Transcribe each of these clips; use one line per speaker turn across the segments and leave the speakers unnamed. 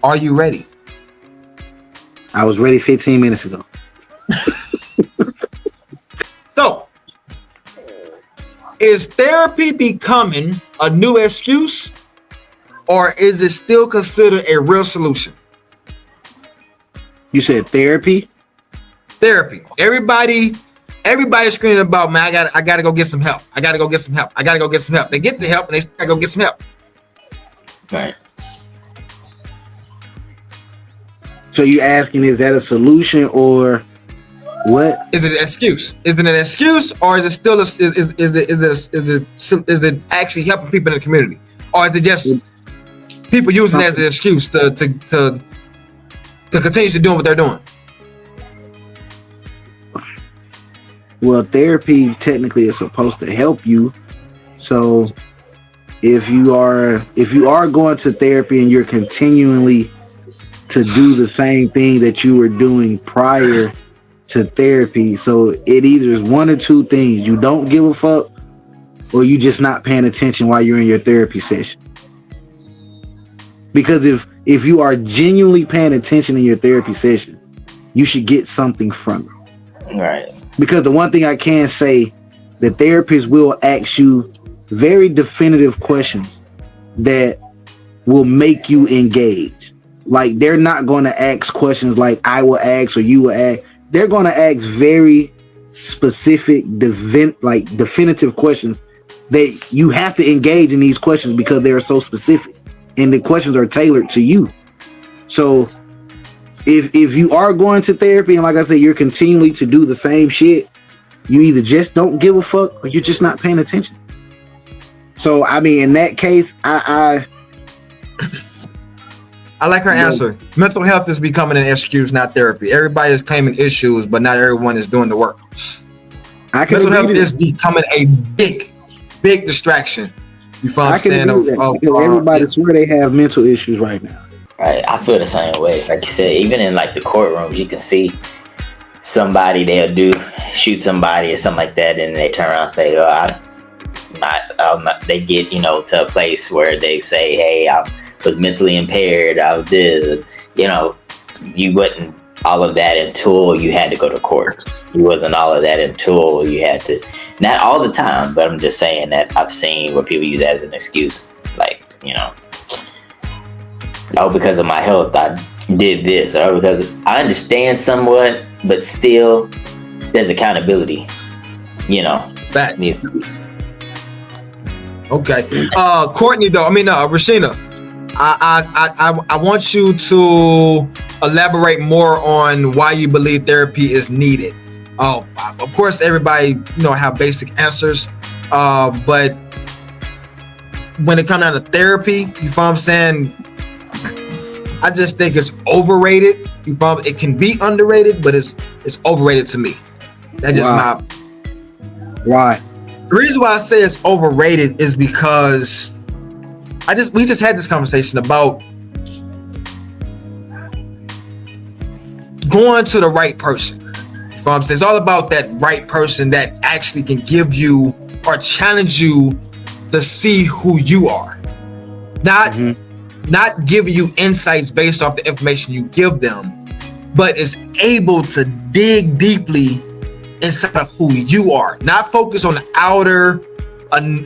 Are you ready?
I was ready 15 minutes ago.
So, is therapy becoming a new excuse, or is it still considered a real solution?
You said therapy?
Therapy. Everybody's screaming about, man, I gotta go get some help. I gotta go get some help. I gotta go get some help. They get the help and they gotta go get some help.
Right.
So you asking, is that a solution or what?
Is it an excuse? Is it an excuse, or is it still is it actually helping people in the community, or is it just people using it as an excuse to continue to doing what they're doing?
Well, therapy technically is supposed to help you. So if you are going to therapy and you're continually to do the same thing that you were doing prior to therapy, so it either is one or two things: you don't give a fuck, or you just not paying attention while you're in your therapy session. Because if you are genuinely paying attention in your therapy session, you should get something from it.
Right.
Because the one thing I can say, the therapist will ask you very definitive questions that will make you engage. Like, they're not going to ask questions like I will ask or you will ask. They're going to ask very specific, definitive questions that you have to engage in these questions because they are so specific and the questions are tailored to you. So if you are going to therapy and, like I said, you're continually to do the same shit, you either just don't give a fuck or you're just not paying attention. So, I mean, in that case, I
like her answer. Mental health is becoming an excuse, not therapy. Everybody is claiming issues, but not everyone is doing the work. Mental health is becoming a big distraction. You feel what I'm saying?
Everybody swear they have mental issues right now.
Right, I feel the same way. Like you said, even in like the courtroom, you can see somebody, they'll shoot somebody or something like that, and they turn around and say, I'm not. They get, to a place where they say, hey, I was mentally impaired, I was this, you wasn't all of that until you had to go to court. You wasn't all of that until you had to, not all the time, but I'm just saying that I've seen where people use that as an excuse. Like, oh, because of my health, I did this, or because I understand somewhat, but still there's accountability,
Facts. Yeah. Okay. Courtney, though, Rashina, I want you to elaborate more on why you believe therapy is needed. Of course, everybody, have basic answers, but when it comes down to therapy, you feel what I'm saying? I just think it's overrated. You feel it can be underrated, but it's overrated to me. That's just
Why?
The reason why I say it's overrated is because we just had this conversation about going to the right person. You feel what I'm saying? It's all about that right person that actually can give you or challenge you to see who you are. Not giving you insights based off the information you give them, but is able to dig deeply inside of who you are. Not focus on the outer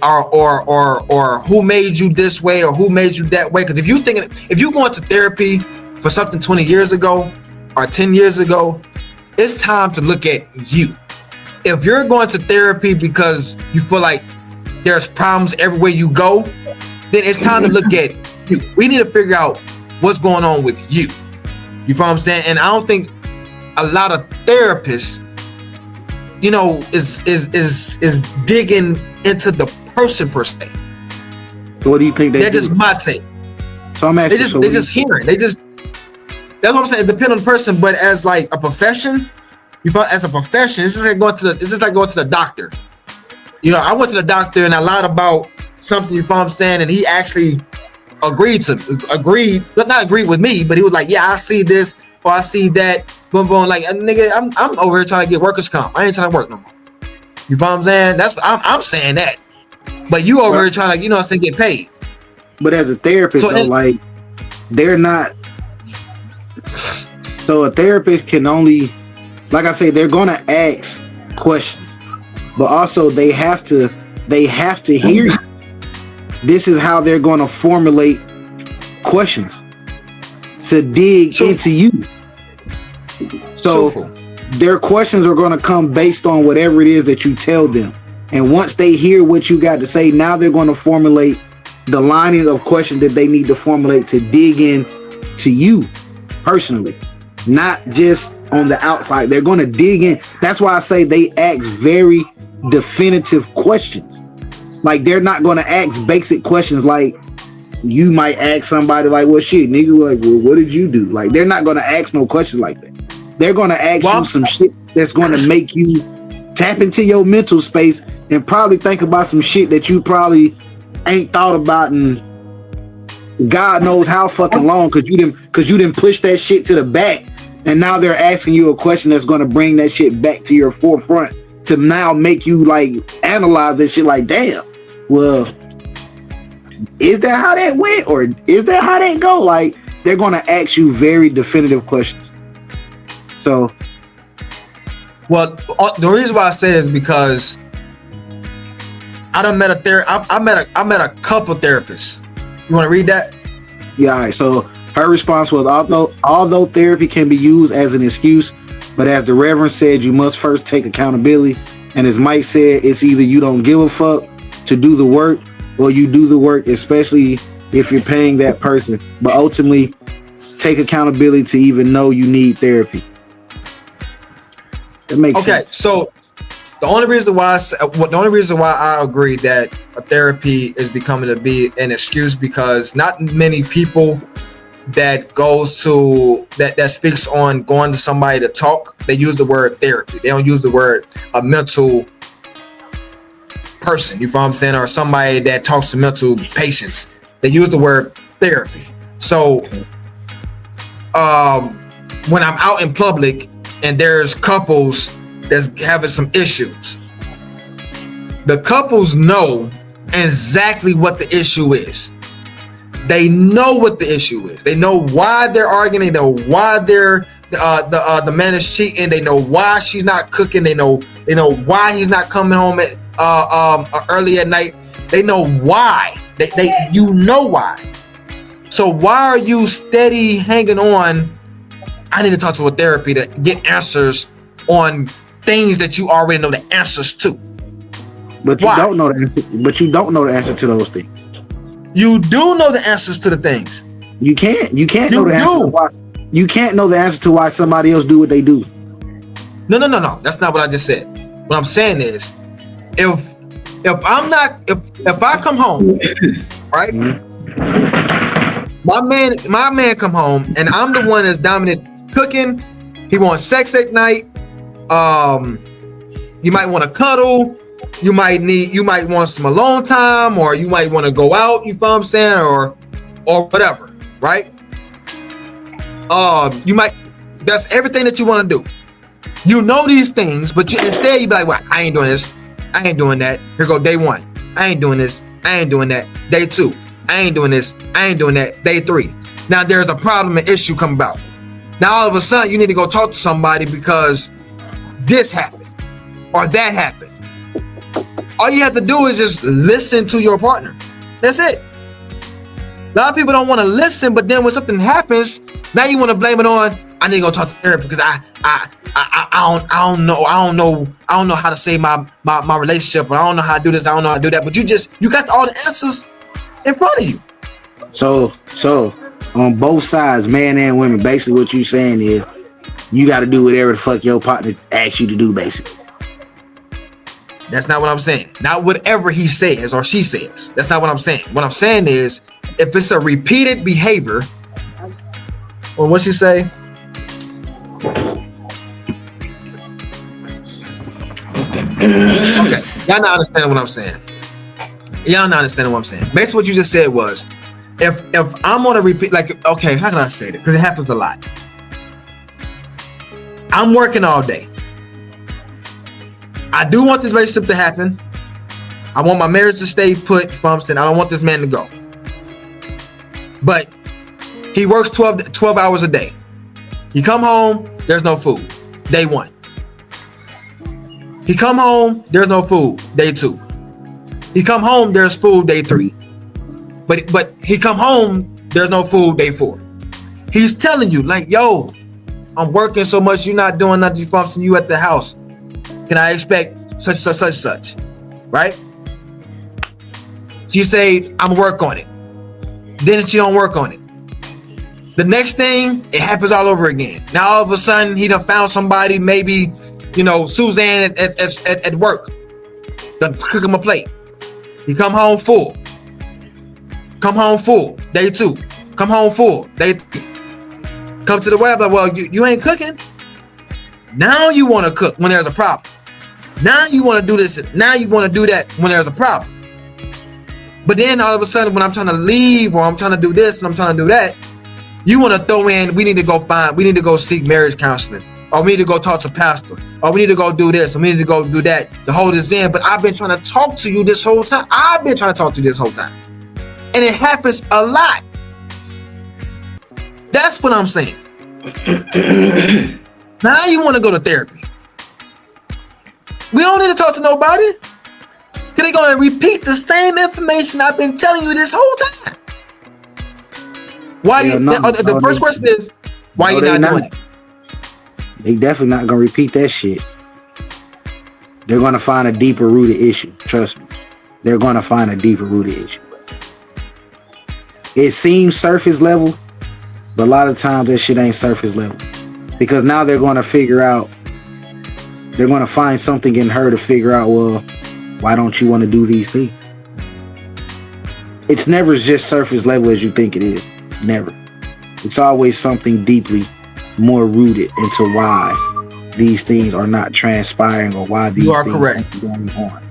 or who made you this way or who made you that way. Because if you're going to therapy for something 20 years ago or 10 years ago, it's time to look at you. If you're going to therapy because you feel like there's problems everywhere you go, then it's time to look at you. We need to figure out what's going on with you. You feel what I'm saying? And I don't think a lot of therapists, is digging into the person per se.
So what do you think
that's just my take.
So I'm asking,
they're just hearing. That's what I'm saying. It depends on the person, but as like a profession, as a profession, it's just like going to the doctor. I went to the doctor and I lied about something, you feel what I'm saying, and he actually agreed, but not agreed with me, but he was like, yeah, I see this or I see that, boom, boom. Like, nigga, I'm over here trying to get workers' comp. I ain't trying to work no more. You feel what I'm saying? I'm saying that. But you over here trying to, get paid.
But as a therapist, they're not So a therapist can only, like I say, they're gonna ask questions, but also they have to hear you. This is how they're gonna formulate questions to dig into you. So their questions are gonna come based on whatever it is that you tell them. And once they hear what you got to say, now they're gonna formulate the lining of questions that they need to formulate to dig in to you personally, not just on the outside. They're going to dig in. That's why I say they ask very definitive questions. Like, they're not going to ask basic questions like you might ask somebody like, well, shit, nigga, like, well, what did you do? Like, they're not going to ask no questions like that. They're going to ask you some shit that's going to make you tap into your mental space and probably think about some shit that you probably ain't thought about in God knows how fucking long, because you didn't push that shit to the back, and now they're asking you a question that's going to bring that shit back to your forefront to now make you like analyze that shit like, damn, well, is that how that went, or is that how that go? Like, they're going to ask you very definitive questions. So,
well, the reason why I say this is because I done met I met a couple therapists. You want to read that?
Yeah, all right. So her response was, although therapy can be used as an excuse, but as the Reverend said, you must first take accountability. And as Mike said, it's either you don't give a fuck to do the work, or you do the work, especially if you're paying that person. But ultimately, take accountability to even know you need therapy. That makes sense.
Okay, so the only reason why I agree that a therapy is becoming to be an excuse, because not many people that goes to that speaks on going to somebody to talk, they use the word therapy. They don't use the word a mental person, you know what I'm saying, or somebody that talks to mental patients. They use the word therapy. So when I'm out in public and there's couples that's having some issues, the couples know exactly what the issue is. They know what the issue is. They know why they're arguing. They know why the man is cheating. They know why she's not cooking. They know why he's not coming home at early at night. They know why. You know why. So why are you steady hanging on? I need to talk to a therapy to get answers on things that you already know the answers to.
But you don't know the answer. But you don't know the answer to those things.
You do know the answers to the things.
You can't know the answer to why. You can't know the answer to why somebody else do what they do.
No. That's not what I just said. What I'm saying is, if I come home, right? Mm-hmm. My man come home and I'm the one that's dominant cooking. He wants sex at night. You might want to cuddle. You might want some alone time, or you might want to go out, you feel what I'm saying, or whatever, right? That's everything that you want to do. You know these things, but instead you be like, well, I ain't doing this, I ain't doing that. Here go day 1. I ain't doing this, I ain't doing that. Day 2, I ain't doing this, I ain't doing that. Day 3. Now there's a problem and issue come about. Now all of a sudden you need to go talk to somebody because this happened or that happened. All you have to do is just listen to your partner. That's it. A lot of people don't want to listen, but then when something happens, now you want to blame it on, I need to go talk to therapy because I don't know how to save my relationship, or I don't know how to do this, I don't know how to do that. But you got all the answers in front of you.
So on both sides, man and women, basically what you saying is you got to do whatever the fuck your partner asks you to do, basically.
That's not what I'm saying. Not whatever he says or she says. That's not what I'm saying. What I'm saying is, if it's a repeated behavior, or what she say? Okay, y'all not understanding what I'm saying. Y'all not understanding what I'm saying. Basically, what you just said was, if I'm gonna repeat, like, okay, how can I say it? Because it happens a lot. I'm working all day. I do want this relationship to happen. I want my marriage to stay put. You know what I'm saying? I don't want this man to go. But he works 12 hours a day. He come home, there's no food. Day 1. He come home, there's no food. Day 2. He come home, there's food. Day 3. But he come home, there's no food. Day 4. He's telling you like, yo, I'm working so much, you're not doing nothing. You at the house. Can I expect such, right? She say, I'm work on it. Then she don't work on it. The next thing, it happens all over again. Now all of a sudden, he done found somebody, maybe, Suzanne at work, done cook him a plate. He come home full. Day 2. Come home full. Day 3. Come to the web, like, well, you ain't cooking. Now you want to cook when there's a problem. Now you want to do this. Now you want to do that when there's a problem. But then all of a sudden, when I'm trying to leave or I'm trying to do this and I'm trying to do that, you want to throw in, we need to go seek marriage counseling, or we need to go talk to pastor, or we need to go do this, or we need to go do that to hold this in. But I've been trying to talk to you this whole time. And it happens a lot. That's what I'm saying. Now you want to go to therapy. We don't need to talk to nobody. Because they're going to repeat the same information I've been telling you this whole time. Why the first question is, why you not doing it?
They definitely not going to repeat that shit. They're going to find a deeper rooted issue. Trust me. They're going to find a deeper rooted issue. It seems surface level, but a lot of times that shit ain't surface level. Because now they're going to figure out, they're going to find something in her to figure out, well, why don't you want to do these things? It's never just surface level as you think it is. Never. It's always something deeply more rooted into why these things are not transpiring or why these things are going on.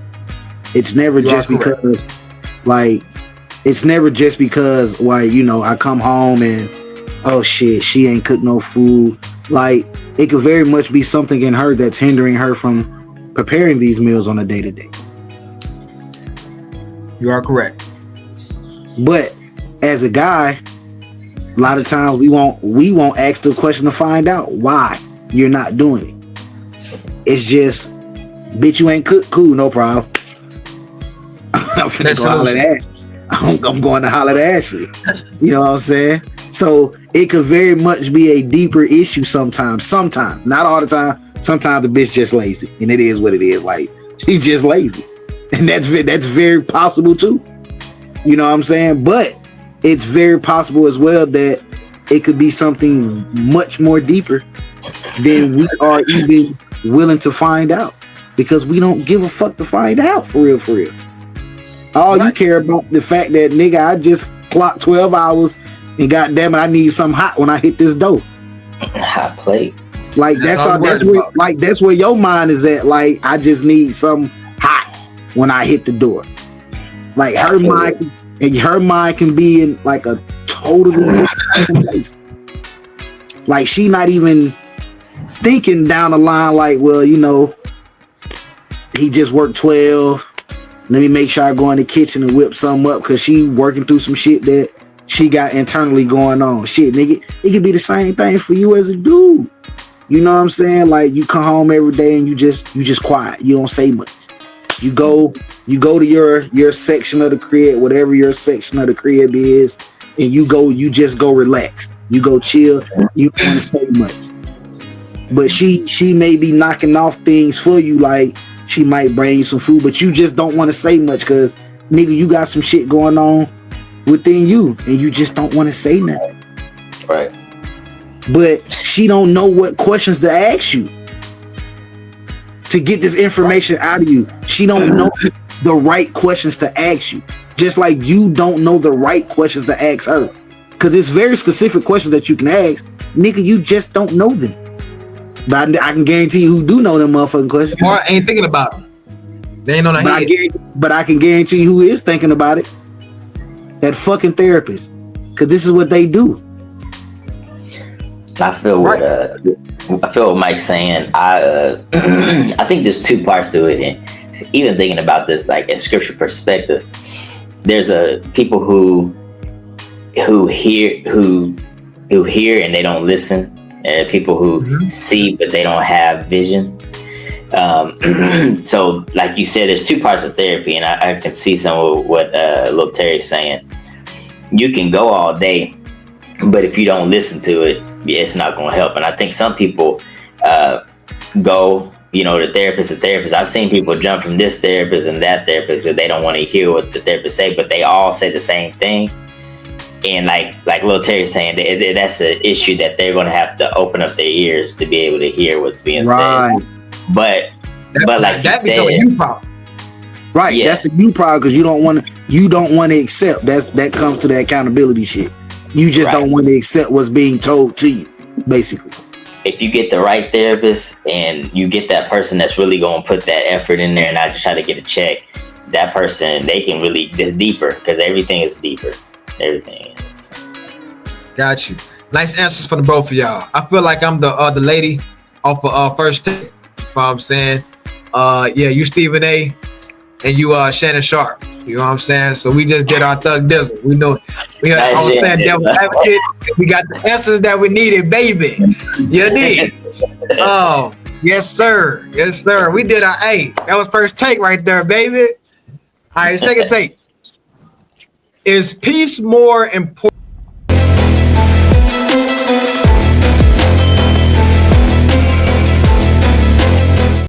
It's never just because, like, it's never just because, why, I come home and, oh shit, she ain't cooked no food. Like, it could very much be something in her that's hindering her from preparing these meals on a day-to-day.
You are correct.
But as a guy, a lot of times we won't ask the question to find out why you're not doing it. It's just, bitch, you ain't cooked. Cool, no problem. I'm finna go holler at ass. I'm going to holler at Ashley. You know what I'm saying? So it could very much be a deeper issue sometimes, not all the time. Sometimes the bitch just lazy, and it is what it is. Like, she's just lazy, and that's very possible too. You know what I'm saying? But it's very possible as well that it could be something much more deeper than we are even willing to find out, because we don't give a fuck to find out for real. All you care about the fact that, nigga, I just clocked 12 hours and goddamn it, I need something hot when I hit this door.
Hot plate.
Like that's where your mind is at. Like, I just need something hot when I hit the door. Like, her mind can be in like a totally different place. Like, she not even thinking down the line like, well, he just worked 12. Let me make sure I go in the kitchen and whip something up, because she working through some shit that she got internally going on. Shit, nigga, it could be the same thing for you as a dude. You know what I'm saying? Like, you come home every day and you just quiet. You don't say much. You go to your section of the crib, whatever your section of the crib is, and you just go relax. You go chill. You don't want to say much. But she may be knocking off things for you, like she might bring you some food, but you just don't want to say much because, nigga, you got some shit going on within you and you just don't want to say nothing.
Right.
But she don't know what questions to ask you to get this information out of you. She don't know the right questions to ask you. Just like you don't know the right questions to ask her. Because it's very specific questions that you can ask. Nigga, you just don't know them. But I can guarantee you who do know them motherfucking questions.
Or ain't thinking about them. They ain't on the head.
But I can guarantee you who is thinking about it. That fucking therapist. Because this is what they do.
I feel what Mike's saying. I think there's two parts to it, and even thinking about this like in scripture perspective, there's people who hear and they don't listen, people who see but they don't have vision. So like you said, there's two parts of therapy, and I can see some of what Lil Terry's saying. You can go all day, but if you don't listen to it, it's not going to help. And I think some people go, the therapist. I've seen people jump from this therapist and that therapist because they don't want to hear what the therapist say, but they all say the same thing. And like Lil Terry's saying, that's an issue that they're going to have to open up their ears to be able to hear what's being said. But like
that becomes a you problem.
Right, yeah. That's a you problem because you don't want to accept. That comes to the accountability shit. You just don't want to accept what's being told to you, basically.
If you get the right therapist and you get that person that's really going to put that effort in there and not just try to get a check, that person, they can really, it's deeper because everything is deeper. Everything is.
Got you. Nice answers from the both of y'all. I feel like I'm the lady off of First Take. You know what I'm saying? You Stephen A. and you Shannon Sharp. You know what I'm saying? So we just did our Thug Dizzle. We know we understand devil advocate. We got the answers that we needed, baby. You did. Oh, yes, sir. Yes, sir. We did our that was First Take right there, baby. All right, second take. Is peace more important